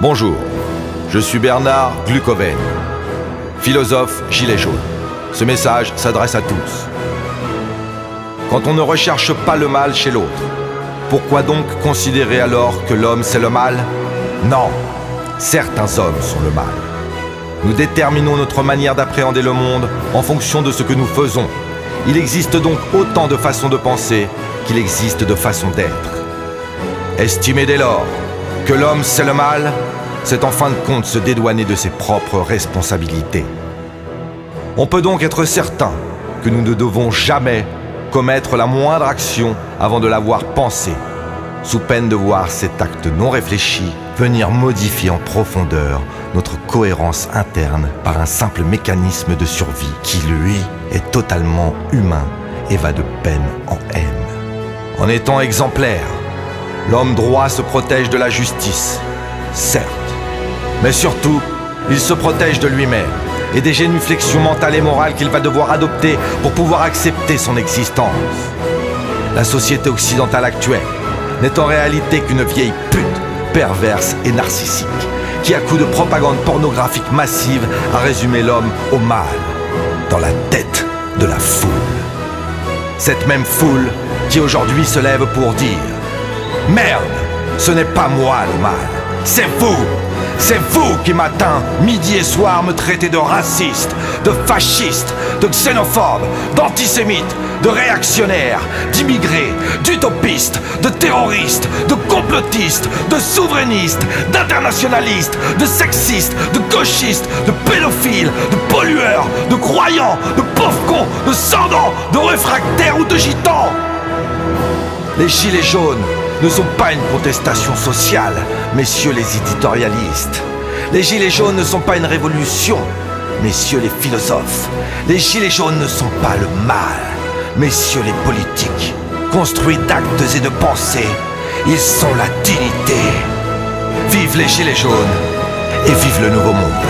Bonjour, je suis Bernard Glucoven, philosophe gilet jaune. Ce message s'adresse à tous. Quand on ne recherche pas le mal chez l'autre, pourquoi donc considérer alors que l'homme c'est le mal? Non, certains hommes sont le mal. Nous déterminons notre manière d'appréhender le monde en fonction de ce que nous faisons. Il existe donc autant de façons de penser qu'il existe de façons d'être. Estimer dès lors que l'homme c'est le mal, c'est en fin de compte se dédouaner de ses propres responsabilités. On peut donc être certain que nous ne devons jamais commettre la moindre action avant de l'avoir pensée, sous peine de voir cet acte non réfléchi venir modifier en profondeur notre cohérence interne par un simple mécanisme de survie qui, lui, est totalement humain et va de peine en haine. En étant exemplaire, l'homme droit se protège de la justice, certes, mais surtout, il se protège de lui-même et des génuflexions mentales et morales qu'il va devoir adopter pour pouvoir accepter son existence. La société occidentale actuelle n'est en réalité qu'une vieille pute, perverse et narcissique, qui à coups de propagande pornographique massive a résumé l'homme au mal, dans la tête de la foule. Cette même foule qui aujourd'hui se lève pour dire « Merde, ce n'est pas moi le mal, c'est vous ! C'est vous qui matin, midi et soir me traitez de raciste, de fasciste, de xénophobe, d'antisémite, de réactionnaire, d'immigré, d'utopiste, de terroriste, de complotiste, de souverainiste, d'internationaliste, de sexiste, de gauchiste, de pédophile, de pollueur, de croyant, de pauvre con, de sans-dents, de réfractaire ou de gitan. Les gilets jaunes ne sont pas une contestation sociale, messieurs les éditorialistes. Les gilets jaunes ne sont pas une révolution, messieurs les philosophes. Les gilets jaunes ne sont pas le mal, messieurs les politiques. Construits d'actes et de pensées, ils sont la dignité. Vive les gilets jaunes et vive le nouveau monde.